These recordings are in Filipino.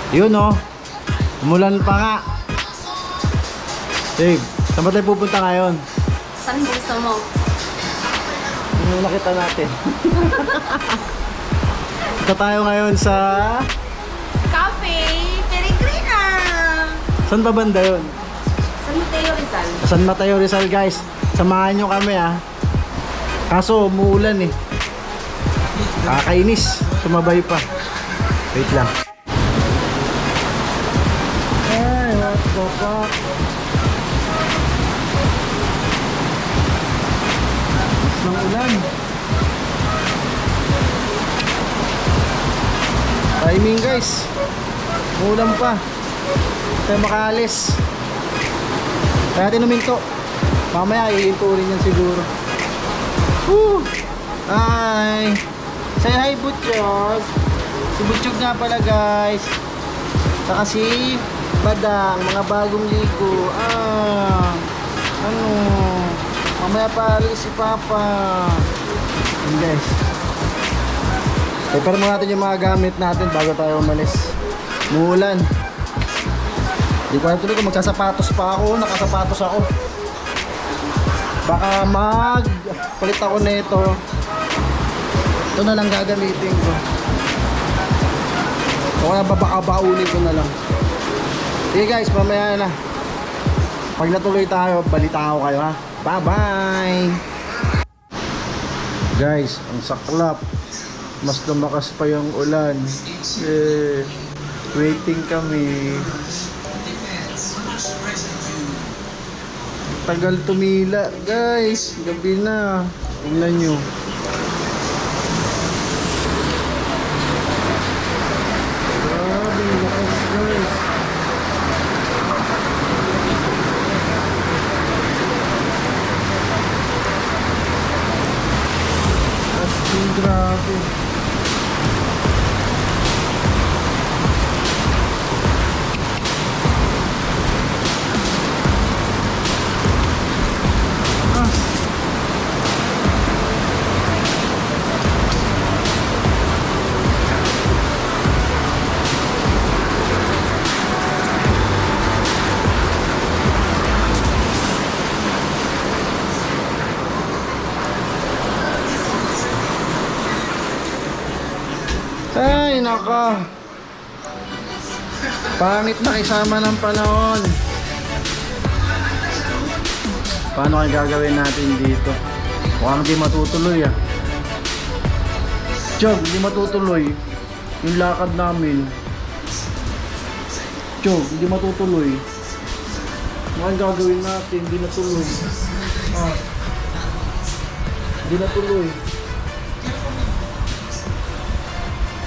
Yun oh. Umulan pa nga. Dave, saan ba tayo pupunta ngayon? Saan gusto mo? Ano nakita natin? Ito tayo ngayon sa... Cafe Peregrina! Saan ba banda yun? San Mateo Rizal. San Mateo Rizal guys. Samahan nyo kami ah. Kaso umuulan eh. Kakainis. Sumabay pa. Wait lang. Ay, what the fuck? Mas ng ulan. Timing guys. Umulan pa. Tayo makaalis. Kaya natin huminto. Mamaya ihinto rin yan siguro. Woo! Hi! Say hi Butchog! Si Butchog nga pala guys. Saka si Badang, mga bagong ligo. Ano? Mamaya pa alis si Papa. Yun guys. Prepare muna natin yung mga gamit natin bago tayo umalis. Muulan. Di ko alam tuloy kung magsasapatos pa ako. Nakasapatos ako. Baka palit ako na ito. Ito na lang gagamitin ko. O kaya baka baunin ko na lang. Sige guys, mamaya na. Pag natuloy tayo, balita ko kayo ha. Bye bye. Guys, ang saklap. Mas lumakas pa yung ulan. Waiting kami. Tagal tumila guys, gabi na. Tingnan nyo. Grabe, lakas guys. Grabe. Ay, naka. Pangit makisama ng panahon. Paano kaya gagawin natin dito? Mukhang hindi matutuloy ah. Chog, hindi matutuloy. Yung lakad namin. Chog, hindi matutuloy. Mukhang gagawin natin, hindi natuloy. Hindi natuloy.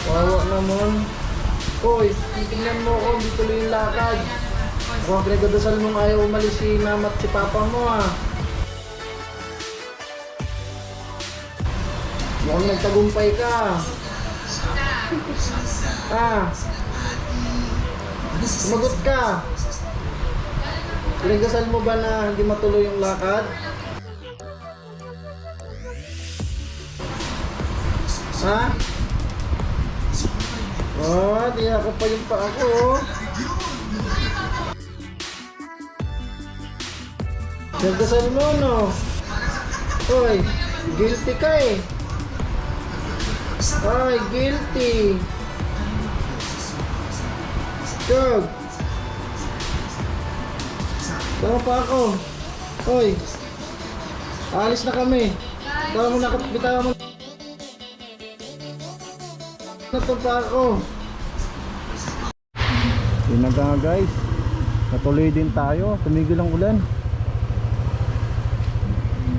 Wawa naman. Hoy, titignan mo ako, hindi tuloy yung lakad. Ako ang pinagdadasal mong ayaw umalis si mama at si papa mo ah. Mukhang nagtagumpay ka. Sumagot ka. Pinagdasal mo ba na hindi matuloy yung lakad? Ha? Di ako pa yung pa ako. Nagdasal mo, no? Hoy, guilty ka eh. Ay, guilty. Chog. Tama pa ako. Hoy, alis na kami. Bitawa mo na ito pa ako. Yun na nga guys, natuloy din tayo, tumigil ang ulan.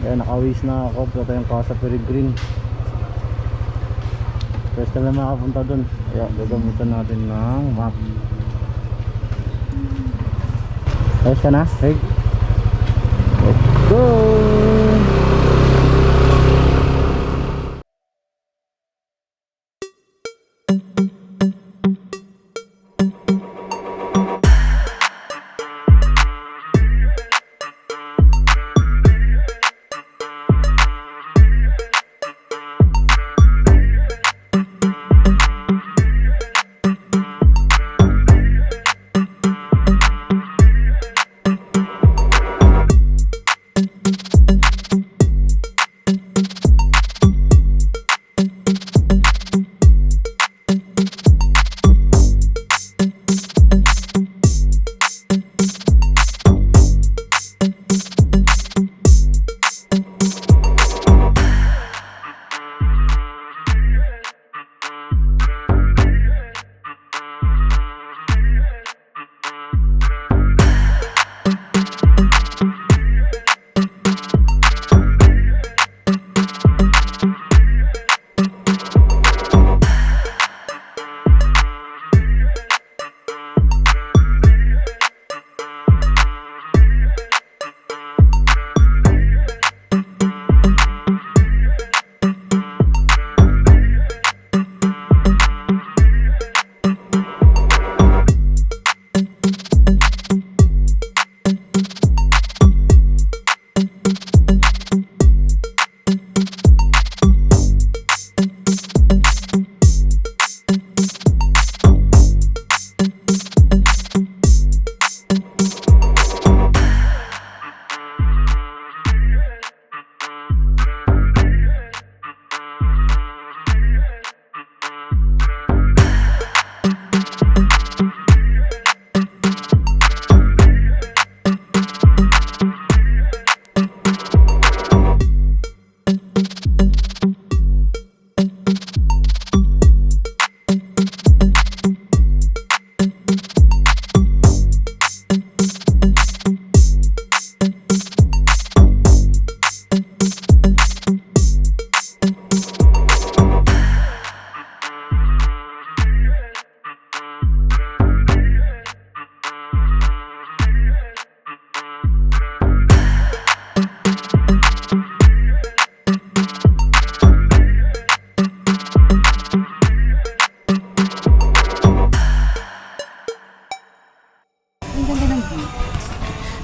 Kaya nakawis na ako, punta tayong Casa Peregrine. First time na makapunta dun, kaya gagamitan natin ng map. Ayos ka na? Hey. Let's go!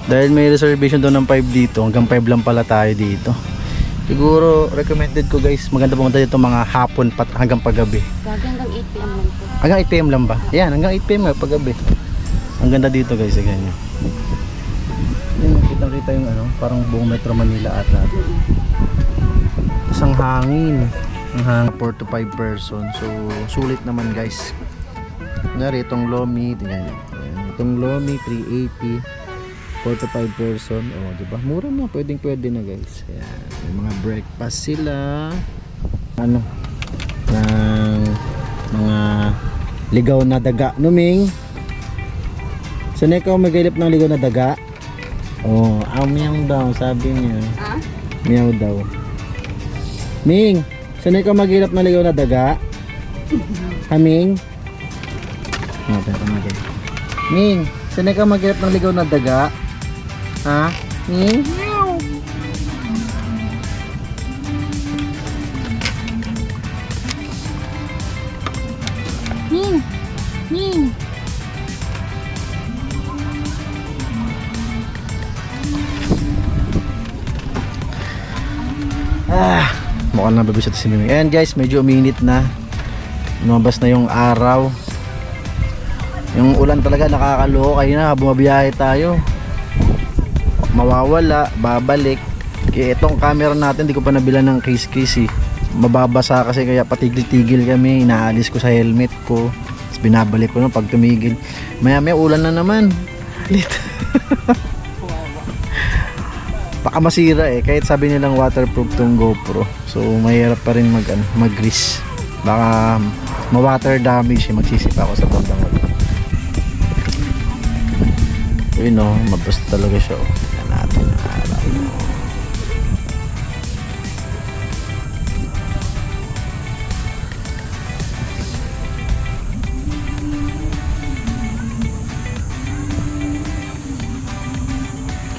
Dahil may reservation doon ng 5 dito, hanggang 5 lang pala tayo dito. Siguro recommended ko guys, maganda pumunta dito mga hapon hanggang paggabi. Hanggang 8 p.m. lang po. Hanggang 8 PM lang ba? Yan, hanggang 8 PM nga paggabi. Ang ganda dito guys, sa ganyan. Yan, kita yung ano, parang buong Metro Manila ata. Tapos ang hangin. Ang hangin 4 to 5 person. So, sulit naman guys. Kunyari, itong Lomi, tingnan nyo. Ayan, itong Lomi, 380. 4 to 5 person. O, diba? Mura na. Pwede na guys. Ayan. May mga breakfast sila. Ano? Ng mga ligaw na daga. Numing. Sanay ka magilip ng ligaw na daga? Oh, meow daw, sabi niya. Ah? Meow daw. Ming, sanay ka magilip ng ligaw na daga? Kaming? Ming, sanay ka magilip ng ligaw na daga? Ha? Ming? Ning! Ning! Mukhang nababisat si Miming. Ayan guys, medyo uminit na. Lumabas na yung araw. Yung ulan talaga nakakaloko. Kayo na, bumabiyahe tayo. Mawawala, babalik. Kaya itong camera natin, di ko pa nabilan ng case eh. Mababasa kasi kaya patigil-tigil kami. Inaalis ko sa helmet ko. Tapos binabalik ko na pag tumigil. Maya ulan na naman. Lit. Baka masira eh, kahit sabi nilang waterproof tong GoPro. So mahirap pa rin mag-grease. Baka ma-water damage eh, magsisipa ako sa bandang wala. Yun o, mabasta talaga siya o. Tignan natin ang araw.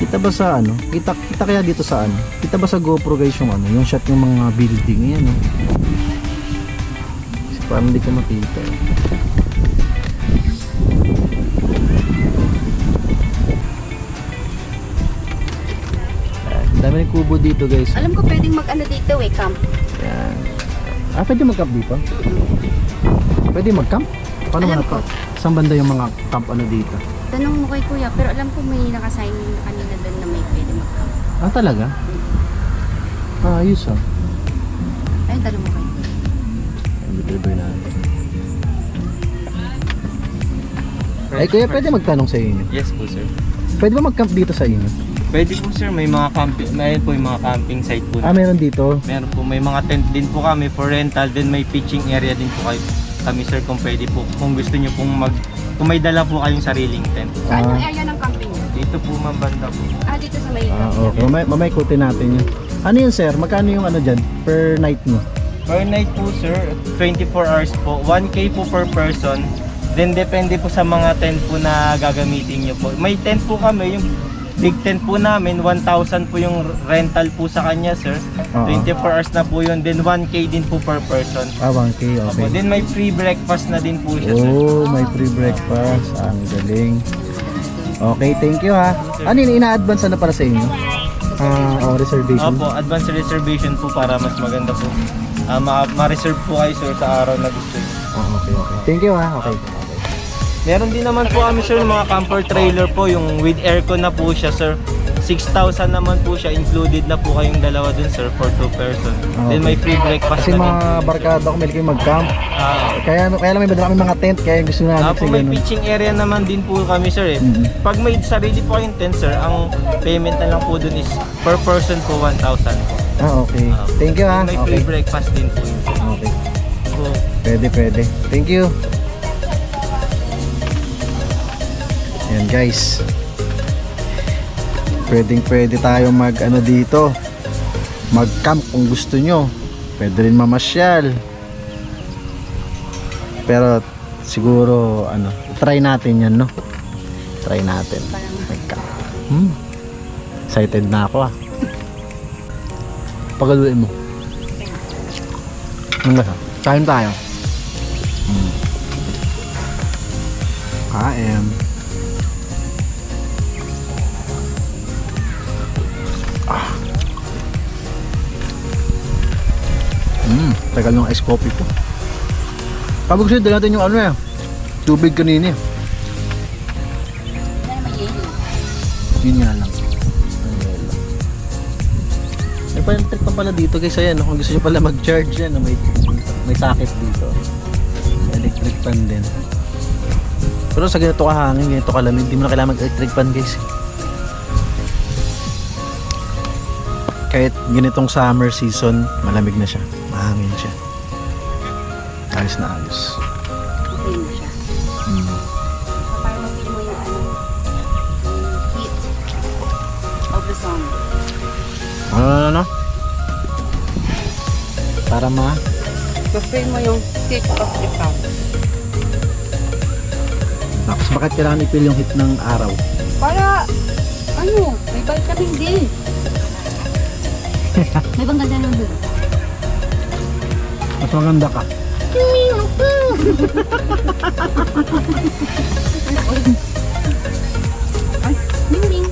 Kita ba sa ano? Kita kaya dito sa ano? Kita ba sa GoPro guys yung ano? Yung shot ng mga building yan, no? Kasi parang hindi ko makita. Dami ng kubo dito guys. Alam ko pwedeng mag-ano dito eh, camp. Yan. Pwede mag-camp dito? Pwede mag-camp? Paano Alam mga ko. saan banda yung mga camp ano dito? Tanong mo kay kuya, pero alam ko may nakasign kanina doon na may pwede mag-camp. Talaga? Ayos ah. Ayun, tanong mo kay kuya. Deliver natin. Ay kuya, pwede magtanong sa inyo? Yes po sir. Pwede ba mag-camp dito sa inyo? Pwede po sir, may mga camping, mayroon po yung mga camping site po. Meron dito. Meron po, may mga tent din po kami for rental, then may pitching area din po kami sir kung pwede po. Kung gusto nyo pong kung may dala po kayong sariling tent. Saan yung area ng camping niyo? Dito po mambanda po. Dito sa may Okay. Mamay ikutin natin yun. Ano yun sir? Magkano yung ano dyan? Per night mo? Per night po sir, 24 hours po, 1K po per person. Then depende po sa mga tent po na gagamitin nyo po. May tent po kami, yung big tent po namin, 1,000 po yung rental po sa kanya sir. 24 hours na po yun, then 1K din po per person. 1K, okay. Then may free breakfast na din po siya sir. Oh, may free breakfast. Ang galing. Okay, thank you ha. Ano yun, ina-advance na para sa inyo? Reservation? Opo, advance reservation po para mas maganda po. Ma-reserve po kayo sir sa araw na gusto niyo. Okay. Thank you ha. Okay. Meron din naman po kami sir mga camper trailer po, yung with aircon na po siya sir. 6,000 naman po siya, included na po kayong dalawa dun sir for 2 person. Then may free breakfast Kasi na din. mga barkada ko, may mag-camp. Ah. Kaya lang may badala kami mga tent, kaya gusto namin Po, may pitching area naman din po kami sir eh. Pag may sarili po kayong tent sir, ang payment na lang po dun is per person po 1,000 po. Okay. Thank you ha. May Okay. free breakfast din po yun. Okay. So, Pwede. Thank you. Yan guys. Pwede tayo dito. Mag-camp kung gusto nyo. Pwede rin mamasyal. Pero siguro try natin yan, no? Try natin. Mag-camp. Excited na ako ah. Pagaluin mo. Ano ba? Kain tayo. Kain. tagal ng ice coffee ko. Pag gusto nyo, natin yung ano eh. Tubig kanina eh. Yan may yelo. Yun nga lang. May pa trick pa pala dito guys. Ayan, kung gusto nyo pala mag-charge yan, may socket dito. Electric fan din. Pero sa ganito kahangin, ganito kalamig, hindi mo na kailangan mag-electric fan guys. Kahit ganitong summer season, malamig na siya. Mahangin siya. Ayos na ayos. Okay na siya. Para mapili mo yung heat of the sun. Ano? Para Ma-feel mo yung heat of the sun. Tapos bakit kailangan i-feel yung heat ng araw? Para, may vitamin D. May bang ganda ng doon? Mas maganda ka. Ay, ming.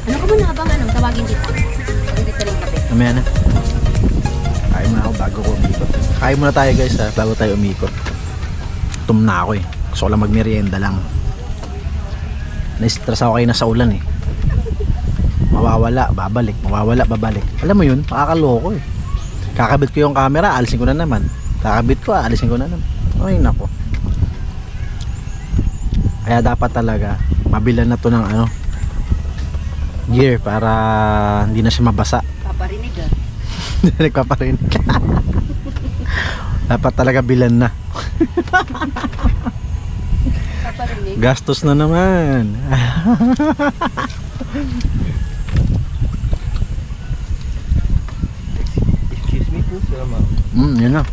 Ano ka muna habang tawagin kita? Pagdito rin kape. Mamaya na. Kain muna ako bago ko umikot. Kain muna tayo guys ha, bago tayo umikot. Gutom na ako eh. Gusto ko lang magmerienda lang. Na-stress ako kayo na sa ulan eh. Mawawala, babalik. Mawawala, babalik. Alam mo yun, makakaloko eh. Kakabit ko yung camera, alisin ko na naman. Kakabit ko, alisin ko na naman. Ay nako. Kaya dapat talaga mabilan na to ng gear para hindi na siya mabasa. Paparinig ah. Hindi na nagpaparinig. Dapat talaga bilan na. Paparinig. Gastos na naman. Excuse me po, sir, ma'am. Yun na.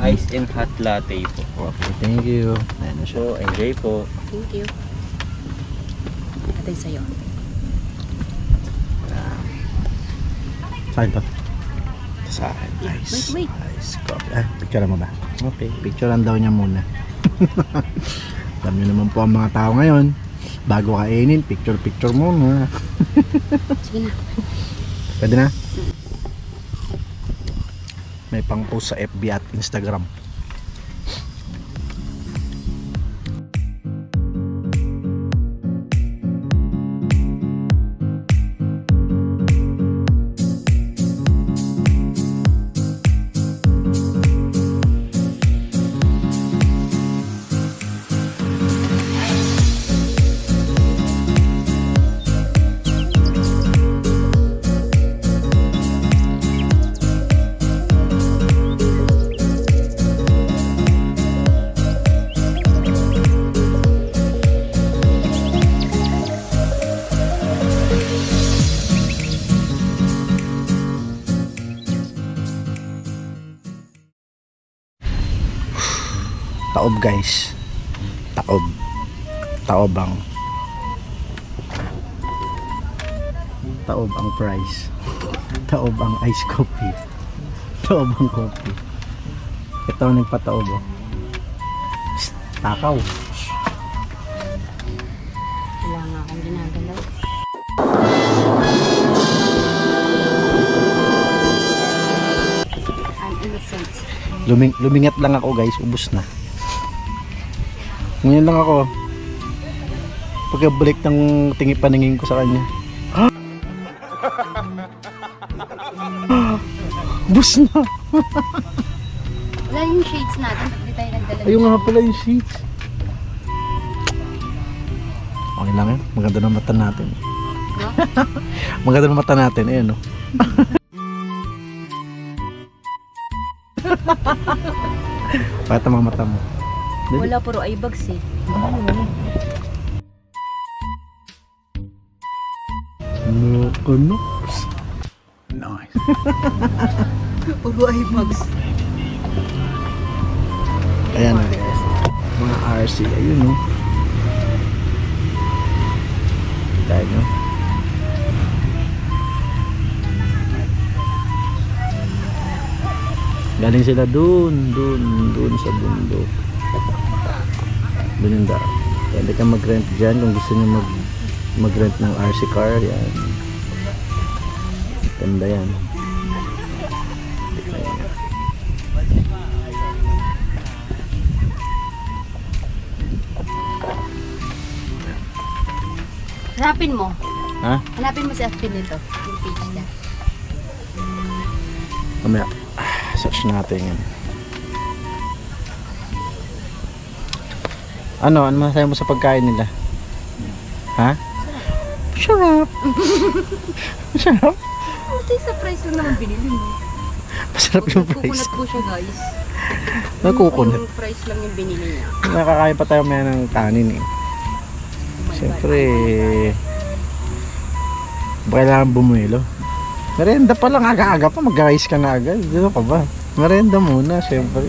Ice and hot latte po. Okay, thank you. Ayan na siya. So, enjoy po. Thank you. Atay sa'yo. Saan to? Sa akin. Nice. Wait. Nice coffee. Picture mo ba? Okay, picturean daw niya muna. Alam niyo naman po ang mga tao ngayon. Bago kainin, picture muna. Sige na. Pwede na? May pang-post sa FB at Instagram. Taob guys. Taob. Taob ang price. Taob ang ice coffee. Taob ang coffee. Ito ang nagpataob oh. Takaw. Wala nga akong ginagalaw. I'm innocent. Lumingat lang ako guys, ubos na. Ngayon lang ako. Pagkabalik ng paningin ko sa kanya. Ubos na. Wala yung shades natin. Hindi tayo nagdala. Ayun nga pala yung sheets. Okay lang yan. Maganda ng mata natin. No? Maganda ng mata natin. Ayan o. Bakit ang mga mata mo? Wala, puro eye bags eh. Ano? Nice. Puro eye bags. Ayan na. Mga RC. Ayun o. Tayo nyo. Galing sila dun sa bundok. Dun yung daan. Pwede ka mag-rent dyan kung gusto nyo mag-rent ng RC car. Yan. Ganda yan. Hanapin mo. Ha? Hanapin mo si Actin nito. Yung page niya. Mamaya. Search natin yan. Ano masaya mo sa pagkain nila? Ha? Sarap. Sarap. Ito sa price lang naman binili mo. Masarap yung price. Coconut po siya guys. Nagkukunat. Yung price lang yung binili niya. Nakakain pa tayo maya ng kanin eh. Siyempre, kailangan bumuelo. Merenda pa lang, aga-aga pa, mag-rice ka na agad. Dito ka ba? Merenda muna, siyempre.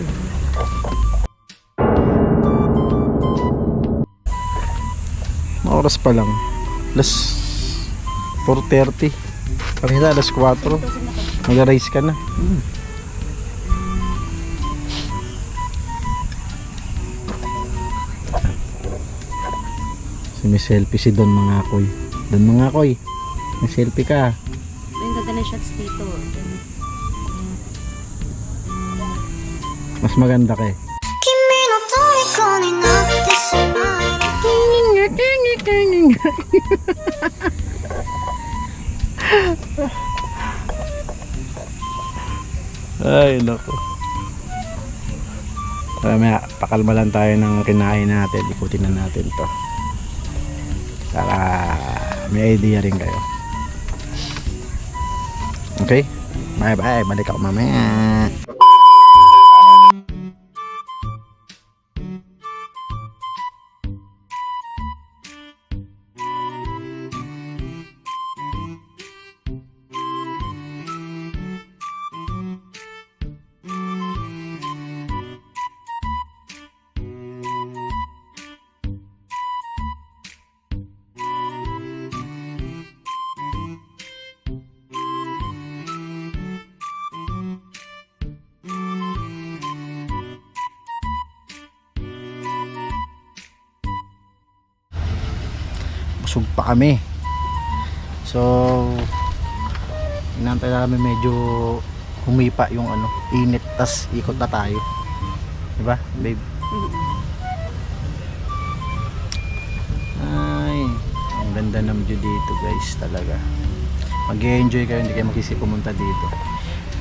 Oras pa lang. Alas 4:30. Kanina alas 4. Mag-rice ka na. May selfie si Don Mangakoy. Don Mangakoy, may selfie ka. Yung ganda ng shots dito. Mas maganda ka eh. Ay, naku. Mamaya, pakalma lang tayo ng kinain natin. Ikutin na natin to. Para may idea rin kayo. Okay? Bye bye. Balik ako mamaya. Busog pa kami. So inantay namin medyo humipa yung ano, init, tas ikot na tayo. Diba, babe? Ay, ang ganda ng view dito guys talaga. Mag-enjoy kayo, hindi kayo magsisi pumunta dito.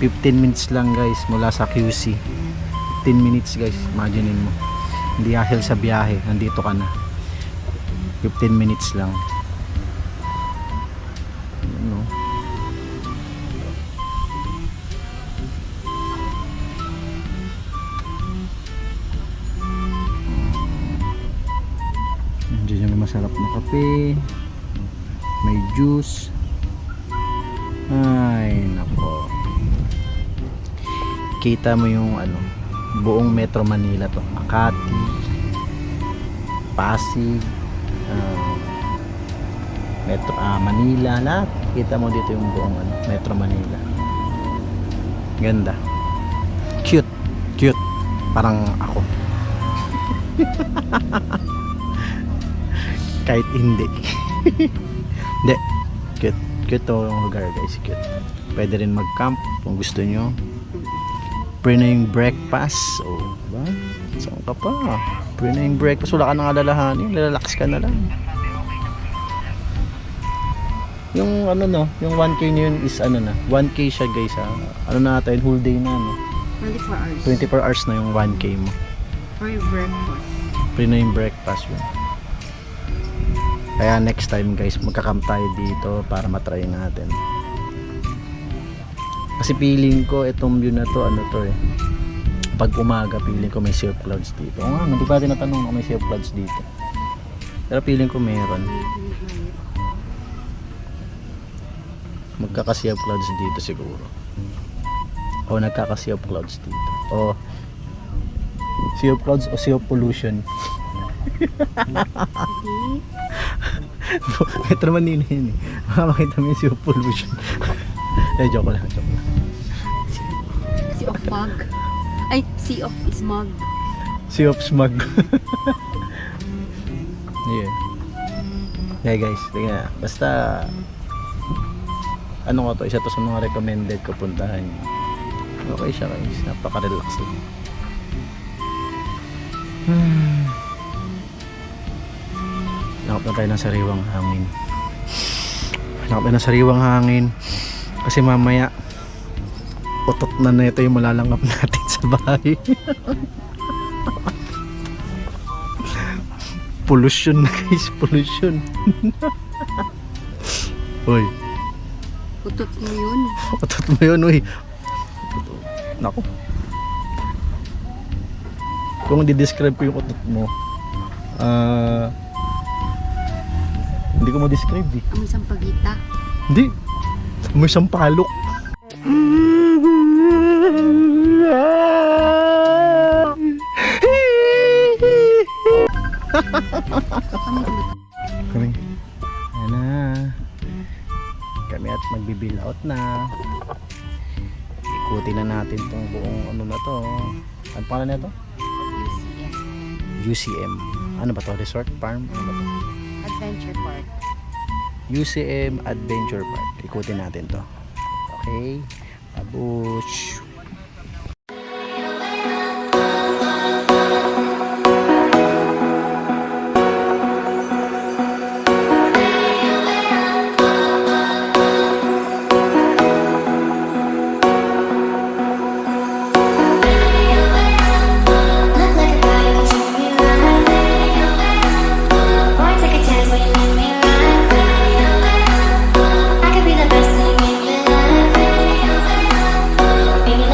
15 minutes lang guys mula sa QC. 15 minutes guys, imaginein mo. Hindi hassle sa biyahe, nandito ka na. 15 minutes lang. Ano? Diyan yung masarap na kape. May juice. Ay, nako. Kita mo yung ano, buong Metro Manila to. Makati, Pasig, Metro Manila, lahat. Kita mo dito yung buong ano, Metro Manila. Ganda. Cute. Cute. Parang ako. Kahit hindi. Hindi. Cute. Cute to yung lugar guys. Cute. Pwede rin mag-camp kung gusto nyo. Pre na yung breakfast. O, diba? Saan ka pa? Pre na yung breakfast. Wala ka nang alalahanin. Relax ka na lang. Yung ano no, yung 1K nyo yun is ano na, 1K siya guys ha. Ano na natin, whole day na no. 24 hours. 24 hours na yung 1K mo. For your breakfast. Pre na yung breakfast yun. Kaya next time guys, magka-camp tayo dito para matry natin. Kasi feeling ko itong view na to, ano to eh. Pag umaga, feeling ko may sea of clouds dito. O nga, hindi pa natin natanong kung may sea of clouds dito. Pero feeling ko meron. Magkaka-sea of clouds dito siguro. O nagkaka-sea of clouds dito. O sea of clouds o sea of pollution. Metro Manila yun eh. Makakita mo yung sea of pollution. Joke lang, joke lang. Sea of fog. Ay, sea of smog. Sea of smog. Yeah. Yeah guys, tingnan. Basta ano ko to, isa to sa mga recommended ko puntahan nyo. Okay siya guys, napaka-relax lang. Hanap na tayo ng sariwang hangin. Hanap na ng sariwang hangin. Kasi mamaya, utot na ito yung malalangap natin sa bahay. Pollution na guys, pollution. Uy. Utot mo yun. Utot mo yun, uy. Naku. Kung di-describe ko yung utot mo, hindi ko ma-describe eh. Amoy sampagita. Hindi. May sampalok. Amoy utot. Kami. Ayan na. Kami at magbibill out na. Ikutin na natin tong buong ano na to. Ano pangalan na to? UCM. UCM. Ano ba to? Resort Farm? Ano ba to? Adventure Park. UCM Adventure Park. Ikutin natin to. Okay. Babush. Baby,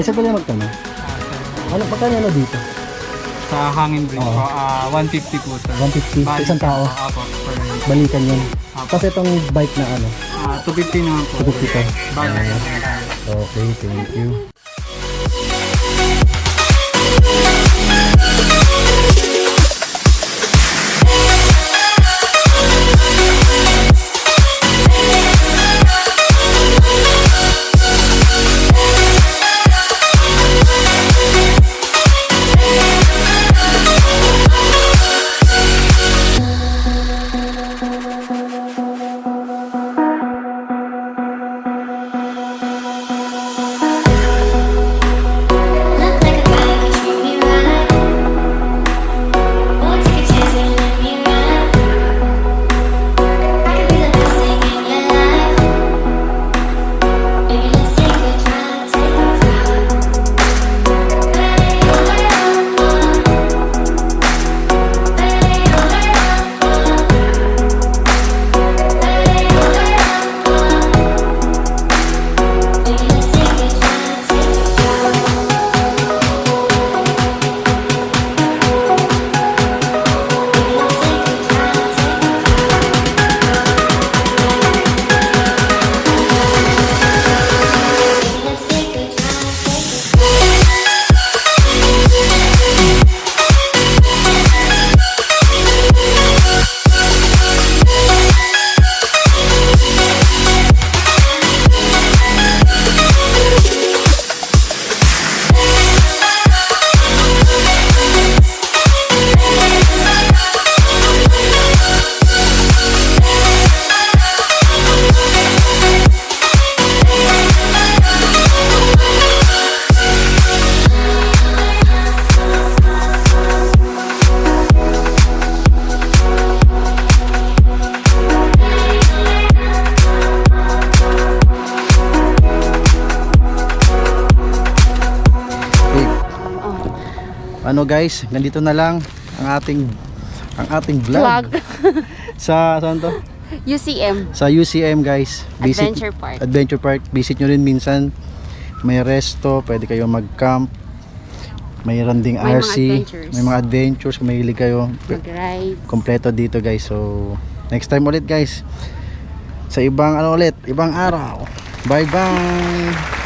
Kasi pwede magtanong. Ano, pagkano ano dito? Sa hangin bridge Oo. po, 150 po sir. 150 sa isang tao. Apo, per head. Balikan yun. Apo. Kasi itong bike na ano, 250 naman po. 250 to. Bali. Okay, thank you. Look like a ride, you treat me right. Won't take a chance and let me ride. I could be the best thing in your life. Baby, let's take a drive, take a drive. Baby, hold it up, baby, hold it up, baby, hold it up. Baby, let's take a drive, take a drive. Let's take a drive. Okay. Oh. Ano guys, nandito na lang ang ating vlog. Vlog. Sa saan to? UCM. Sa UCM guys. Adventure Park. Adventure Park. Visit nyo rin minsan. May resto, pwede kayo mag-camp. Mayroon ding May mga RC. adventures. May mga adventures kung mahilig kayo. Mag-ride. Kompleto dito guys. So, next time ulit guys. Sa ibang ano ulit, ibang araw. Bye bye.